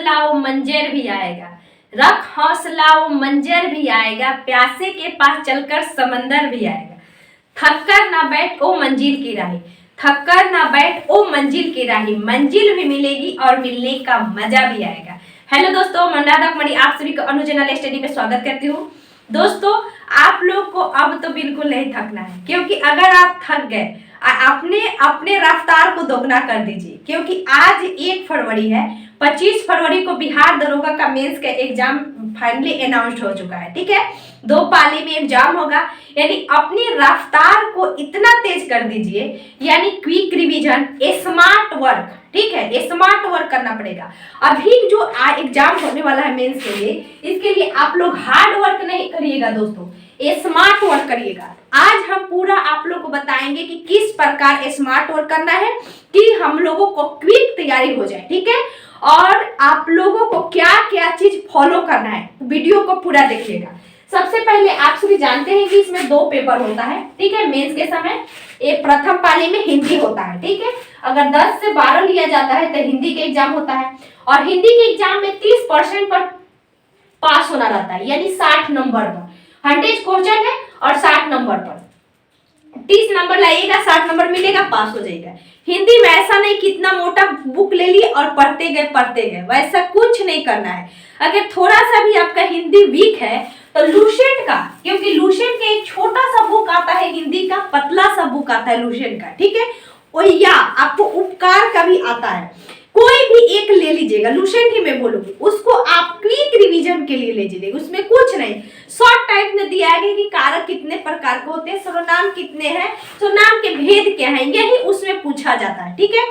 हौसला वो मंजर भी आएगा, रख हौसला वो मंजर भी आएगा, प्यासे के पास चलकर समंदर भी आएगा। थक कर ना बैठ ओ मंजिल की राही, थक कर ना बैठ ओ मंजिल की राही, मंजिल भी मिलेगी और मिलने का मजा भी आएगा। हेलो दोस्तों, मैं अनुराधा कुमारी आप सभी को अनु जनरल स्टडी में स्वागत करती हूँ। दोस्तों, आप लोग को अब तो बिल्कुल नहीं थकना है, क्योंकि अगर आप थक गए अपने अपने रफ्तार को दोगुना कर दीजिए, क्योंकि आज 1 फरवरी है। 25 फरवरी को बिहार दरोगा का मेंस का एग्जाम फाइनली अनाउंस हो चुका है। ठीक है, 2 पाली में एग्जाम होगा, यानी अपनी रफ्तार को इतना तेज कर दीजिए, यानी क्विक रिवीजन, स्मार्ट वर्क। ठीक है, स्मार्ट वर्क करना पड़ेगा। अभी जो एग्जाम होने वाला है मेंस के लिए, इसके लिए आप लोग हार्ड वर्क नहीं करिएगा दोस्तों, स्मार्ट वर्क करिएगा। आज हम पूरा आप लोग को बताएंगे कि किस प्रकार स्मार्ट वर्क करना है कि हम लोगों को क्विक तैयारी हो जाए। ठीक है, और आप लोगों को क्या क्या चीज फॉलो करना है, वीडियो को पूरा देखिएगा। सबसे पहले आप सभी जानते हैं कि इसमें 2 पेपर होता है। ठीक है, मेंस के समय एक प्रथम पाली में हिंदी होता है। ठीक है, अगर 10 से 12 लिया जाता है तो हिंदी के एग्जाम होता है, और हिंदी के एग्जाम में 30% पर पास होना रहता है, यानी 60 नंबर पर 100 क्वेश्चन है और 60 नंबर पर 30 नंबर लाइएगा, 60 नंबर मिलेगा, पास हो जाएगा। हिंदी में ऐसा नहीं कि इतना मोटा बुक ले लिए और पढ़ते गए, वैसा कुछ नहीं करना है। अगर थोड़ा सा भी आपका हिंदी वीक है तो लुसेंट का, क्योंकि लुसेंट का एक छोटा सा बुक आता है हिंदी का, पतला सा बुक आता है लुसेंट का। ठीक है, और या आपको उपकार का भी आता है, कोई भी एक ले लीजिएगा, लुसेंट ही मैं बोलूंगी, उसको आप क्विक रिवीजन के लिए ले लीजिएगा। उसमें कुछ नहीं, शॉर्ट टाइप में दिया है कि कारक कितने प्रकार के होते हैं, सर्वनाम कितने हैं, सर्वनाम के भेद क्या है, यही उसमें पूछा जाता है। ठीक है,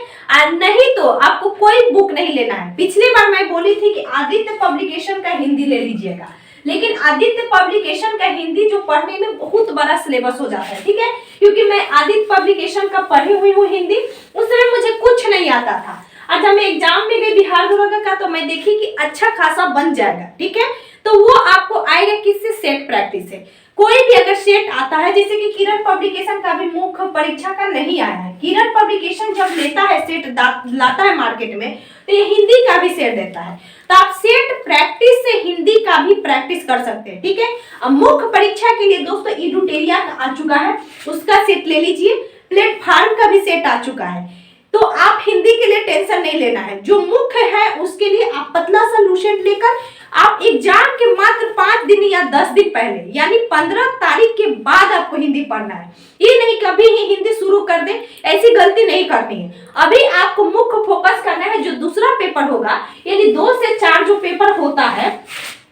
नहीं तो आपको कोई बुक नहीं लेना है। पिछली बार मैं बोली थी कि आदित्य पब्लिकेशन का हिंदी ले लीजिएगा, लेकिन आदित्य पब्लिकेशन का हिंदी जो पढ़ने में बहुत बड़ा सिलेबस हो जाता है। ठीक है, क्योंकि मैं आदित्य पब्लिकेशन का पढ़ी हुई हूँ हिंदी, उस समय मुझे कुछ नहीं आता था। आज हमें एग्जाम में गए बिहार दरोगा का, तो मैं देखी कि अच्छा खासा बन जाएगा। ठीक है, तो वो आपको आएगा किससे, सेट प्रैक्टिस से। कोई भी अगर सेट आता है, जैसे कि किरण पब्लिकेशन का भी मुख्य परीक्षा का नहीं आया है, किरण पब्लिकेशन जब लेता है सेट लाता है मार्केट में, तो ये हिंदी का भी सेट देता है, तो आप सेट प्रैक्टिस से हिंदी का भी प्रैक्टिस कर सकते हैं। ठीक है, अब मुख्य परीक्षा के लिए दोस्तों इडुटेरिया आ चुका है, उसका सेट ले लीजिए, प्लेटफॉर्म का भी सेट आ चुका है, तो आप हिंदी के लिए टेंशन नहीं लेना है। जो मुख्य है उसके लिए आप पतला सा लुसेंट लेकर आप एग्जाम के मात्र 5 दिन या 10 दिन पहले, यानी 15 तारीख के बाद आपको हिंदी पढ़ना है। ये नहीं कभी ही हिंदी शुरू कर दे, ऐसी गलती नहीं करनी है। अभी आपको मुख्य फोकस करना है, जो दूसरा पेपर होगा, यानी 2 से 4 जो पेपर होता है,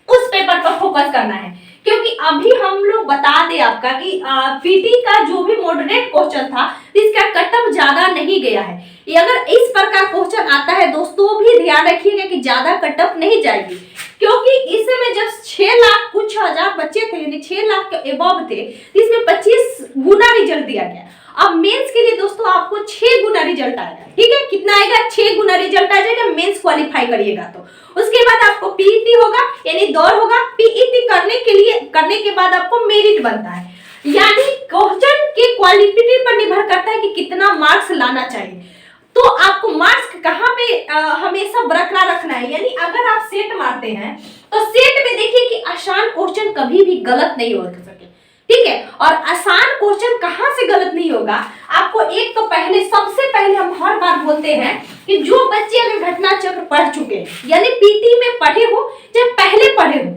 उस पेपर पर फोकस करना है। क्योंकि अभी हम लोग बता दें आपका कि पीटी का जो भी मॉडरेट क्वेश्चन था, इसका कटअप ज्यादा नहीं गया है। ये अगर इस प्रकार क्वेश्चन आता है दोस्तों, भी ध्यान रखिएगा कि ज्यादा कटअप नहीं जाएगी, क्योंकि इसमें जब 6 लाख कुछ हजार बच्चे थे, यानी 6 लाख के एबव थे, इसमें 25 गुना रिजल्ट दिया गया। अब मेंस के लिए दोस्तों आपको 6 गुना रिजल्ट आएगा। ठीक है, कितना आएगा, 6 गुना रिजल्ट आ जाएगा मेंस क्वालिफाई करिएगा तो। उसके बाद आपको पीईटी होगा, यानी दौड़ होगा। पीईटी करने के बाद आपको मेरिट बनता है, यानी क्वेश्चन की क्वालिटी पर निर्भर करता है कि कितना मार्क्स लाना चाहिए। तो आपको मार्क्स कहाँ पे हमेशा बरकरार रखना है, यानी अगर आप सेट मारते हैं तो सेट में देखिए कि आसान क्वेश्चन कभी भी गलत नहीं हो सके। ठीक है, और आसान क्वेश्चन कहाँ से गलत नहीं होगा, आपको एक तो सबसे पहले हम हर बार बोलते हैं कि जो बच्चे अगर घटना चक्र पढ़ चुके हैं, यानी पीटी में पढ़े हो या पहले पढ़े हो,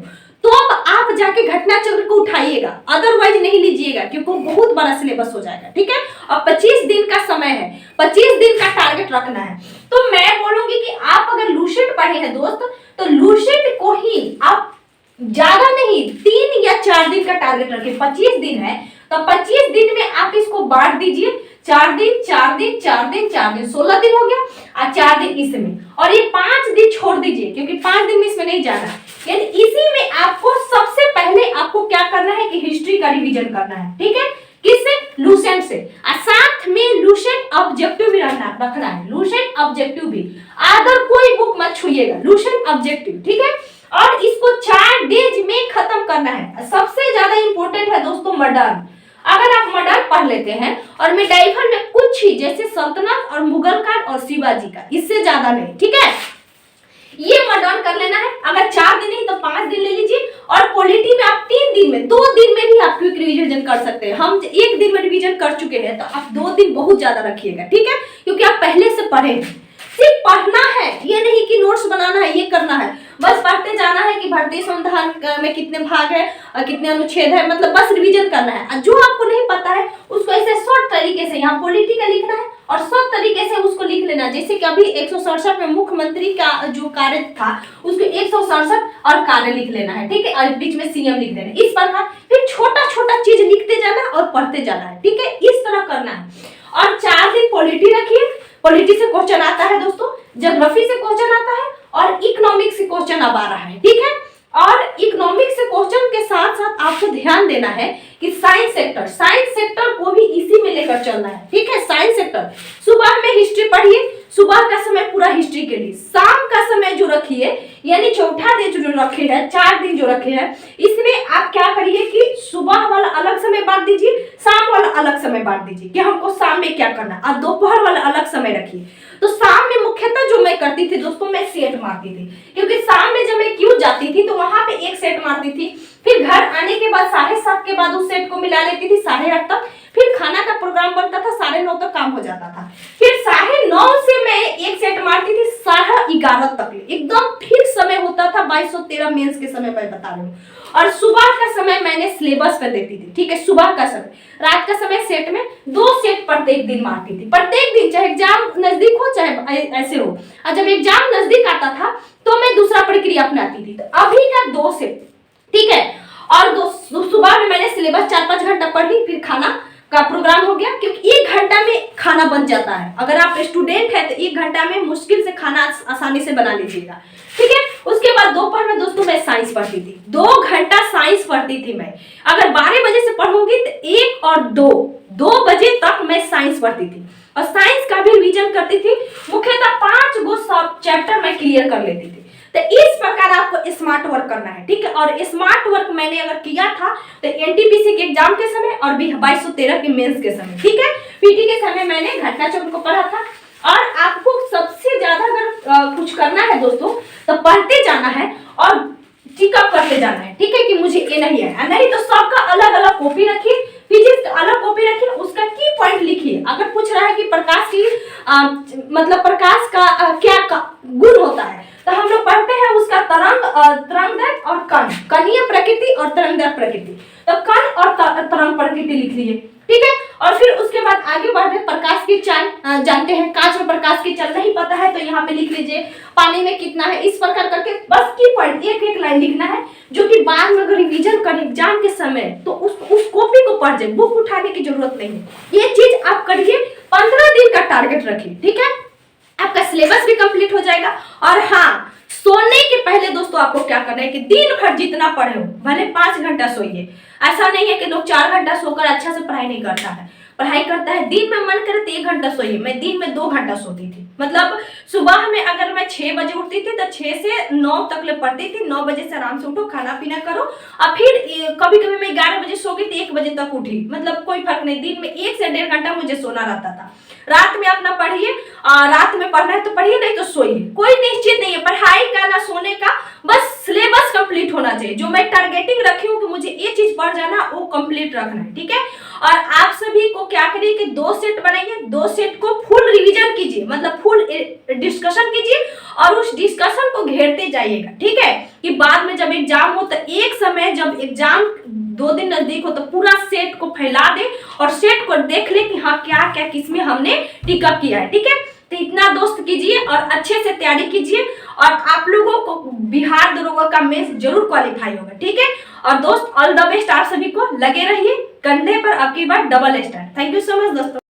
तो अब आप जाके घटना चक्र को उठाइएगा, अदरवाइज नहीं लीजिएगा, क्योंकि बहुत बड़ा सिलेबस हो जाएगा। ठीक है, और 25 दिन का समय है, 25 दिन का टारगेट रखना है। तो मैं बोलूंगी कि आप अगर लुसेंट पढ़े हैं दोस्त, तो लुसेंट को ही आप ज्यादा नहीं 3 या 4 दिन का टारगेट रखें। 25 दिन है तो 25 दिन में आप इसको बांट दीजिए, 4 दिन 4 दिन 4 दिन 4 दिन 16 दिन हो गया, और 4 दिन इसमें, और ये 5 दिन छोड़ दीजिए, क्योंकि 5 दिन में इसमें नहीं जाना। यानी इसी में आपको सबसे पहले आपको क्या करना है कि हिस्ट्री का रिवीजन करना है। ठीक है, किससे, लुसेंट से, और साथ में लुसेंट ऑब्जेक्टिव भी रखना है, लुसेंट ऑब्जेक्टिव भी, अदर कोई बुक मत छुइएगा, लुसेंट ऑब्जेक्टिव। ठीक है, और इसको 4 डेज में खत्म करना है। सबसे ज्यादा इंपॉर्टेंट है दोस्तों मॉडर्न। अगर आप मॉडर्न पढ़ लेते हैं और मेडाइवल में कुछ ही, जैसे सल्तनत और मुगल काल और शिवाजी का, इससे ज्यादा नहीं। ठीक है, ये मॉडर्न कर लेना है, अगर 4 दिन नहीं तो 5 दिन ले लीजिए। और पॉलिटी में आप 3 दिन में, 2 दिन में भी आप क्विक रिवीजन कर सकते हैं। हम 1 दिन में रिवीजन कर चुके हैं, तो आप 2 दिन बहुत ज्यादा रखिएगा, ठीक है, क्योंकि आप पहले से पढ़े हैं। सिर्फ पढ़ना है, ये नहीं कि नोट्स बनाना है, ये करना है, बस पढ़ते जाना है कि भारतीय संविधान में कितने भाग है और कितने अनुच्छेद है, मतलब बस रिवीजन करना है। जो आपको नहीं पता है उसको ऐसे शॉर्ट तरीके से यहाँ पॉलिटी का लिखना है और शॉर्ट तरीके से उसको लिख लेना। जैसे कि अभी 167 में मुख्यमंत्री का जो कार्य था उसको 167 और कार्य लिख लेना है, ठीक है, और बीच में सीएम लिख देना। इस प्रकार फिर छोटा छोटा चीज लिखते जाना और पढ़ते जाना है, ठीक है, इस तरह करना है। और 4 दिन पॉलिटी रखिए, पॉलिटी से क्वेश्चन आता है दोस्तों, ज्योग्राफी से क्वेश्चन आता है और इकोनॉमिक्स से क्वेश्चन अब आ रहा है, ठीक है। और इकोनॉमिक्स से क्वेश्चन के साथ साथ आपको ध्यान देना है कि साइंस सेक्टर को भी इसी में लेकर चलना है, ठीक है। साइंस सेक्टर सुबह में हिस्ट्री पढ़िए, सुबह का समय पूरा हिस्ट्री के लिए, शाम का समय जो रखिए, यानी चौथा दिन जो रखे हैं, 4 दिन जो रखे हैं, इसमें आप क्या करिए कि सुबह वाला अलग समय बांट दीजिए, शाम वाला अलग समय बांट दीजिए कि हमको शाम में क्या करना, और दोपहर वाला अलग समय रखिए। तो शाम में मुख्यतः जो मैं करती थी दोस्तों, मैं सेट मारती थी, क्योंकि शाम में जब मैं क्यों जाती थी तो वहां पे एक सेट मारती थी, फिर घर आने के बाद 7:30 के बाद उस सेट को मिला लेती थी 8:30 तक, फिर खाना का प्रोग्राम बनता था, 9:30 तक काम हो जाता था, फिर 9:30 से मैं एक सेट मारती थी 11:30 तक, एकदम ठीक समय होता था। 2213 मेंस के समय पर बता रही हूँ। और सुबह का समय मैंने सिलेबस पे देती थी, ठीक है, सुबह का समय। रात का समय सेट में 2 सेट प्रत्येक दिन मारती थी, प्रत्येक दिन, चाहे एग्जाम नजदीक हो चाहे ऐसे हो। और जब एग्जाम नजदीक आता था तो मैं दूसरा प्रक्रिया अपनाती थी। तो अभी का 2 सेट, ठीक है, और सुबह में मैंने सिलेबस 4-5 घंटा पढ़ ली, फिर खाना का प्रोग्राम हो गया, क्योंकि 1 घंटा में खाना बन जाता है। अगर आप स्टूडेंट है तो 1 घंटा में मुश्किल से खाना आसानी से बना लीजिएगा, ठीक है। उसके बाद दोपहर में दोस्तों मैं साइंस पढ़ती थी, 2 घंटा साइंस पढ़ती थी मैं। अगर 12 बजे से पढ़ूंगी तो 1 और 2 बजे तक मैं साइंस पढ़ती थी, और साइंस का भी रिवीजन करती थी। मुख्यतः 5 गो सब चैप्टर मैं क्लियर कर लेती थी। तो इस प्रकार आपको स्मार्ट वर्क करना है, ठीक है। और स्मार्ट वर्क मैंने अगर किया था तो एनटीपीसी के एग्जाम के समय और भी 2213 के मेंस के समय, ठीक है। पीटी के समय मैंने घटना चक्र को पढ़ा था। और आपको सबसे ज्यादा अगर कुछ करना है दोस्तों तो पढ़ते जाना है और टिकअप करते जाना है, ठीक है, कि मुझे ये नहीं है, नहीं तो सबका अलग अलग कॉपी रखिए, फिजिक्स का अलग कॉपी रखिए, उसका की पॉइंट लिखिए। अगर पूछ रहा है कि प्रकाश की मतलब प्रकाश का क्या गुण होता है, तो हम लोग पढ़ते हैं उसका तरंगदैर्घ्य और कणीय प्रकृति और तरंगदैर्घ्य प्रकृति। तो कण और तरंग प्रकृति लिख लीजिए, ठीक है। और फिर उसके बाद आगे बढ़ रहे, प्रकाश की चाल जानते हैं, कांच में प्रकाश की चाल नहीं पता है तो यहाँ पे लिख लीजिए, पानी में कितना है, इस प्रकार करके बस की पॉइंट एक लाइन लिखना है, जो कि बाद में अगर रिवीजन करें एग्जाम के समय तो उस कॉपी को पढ़ जाए, बुक उठाने की जरूरत नहीं है। ये चीज आप करिए, 15 दिन का टारगेट रखिए, ठीक है, आपका सिलेबस भी कंप्लीट हो जाएगा। और हाँ, सोने के पहले दोस्तों आपको क्या करना है कि दिन भर जितना पढ़े हो, भले 5 घंटा सोइए। ऐसा नहीं है कि लोग 4 घंटा सोकर अच्छा से पढ़ाई नहीं करता है, पढ़ाई करता है। दिन में मन करे तो 1 घंटा सोइए, मैं दिन में 2 घंटा सोती थी। मतलब सुबह में अगर मैं 6 बजे उठती थी तो 6 से 9 तक ले पढ़ती थी। 9 बजे से आराम से उठो, खाना पीना करो, और फिर कभी कभी मैं 11 बजे सो गई तो 1 बजे तक उठी, मतलब कोई फर्क नहीं। दिन में 1 से 1.5 घंटा मुझे सोना रहता था। रात में अपना पढ़िए, रात में पढ़ना है तो पढ़िए, नहीं तो सोइए, कोई निश्चित नहीं है पढ़ाई का ना सोने का, बस सिलेबस कंप्लीट होना चाहिए। जो मैं टारगेटिंग रखी हूँ कि मुझे ये चीज पढ़ जाना, वो कंप्लीट रखना है, ठीक है। और आप सभी को क्या करिए कि 2 सेट बनाइए, 2 सेट को फुल रिवीजन कीजिए, मतलब फुल डिस्कशन कीजिए और उस डिस्कशन को घेरते जाइएगा, ठीक है, कि बाद में जब एग्जाम हो तो एक समय जब एग्जाम 2 दिन नजदीक हो तो पूरा सेट को फैला दे और सेट को देख ले कि हाँ क्या क्या किसमें हमने टिकअप किया है, ठीक है। तो इतना दोस्त कीजिए और अच्छे से तैयारी कीजिए, और आप लोगों को बिहार दरोगा का मेंस जरूर क्वालिफाई होगा, ठीक है। और दोस्त ऑल द बेस्ट आप सभी को, लगे रहिए, कंधे पर आपकी बार double star. Thank you so much दोस्तों।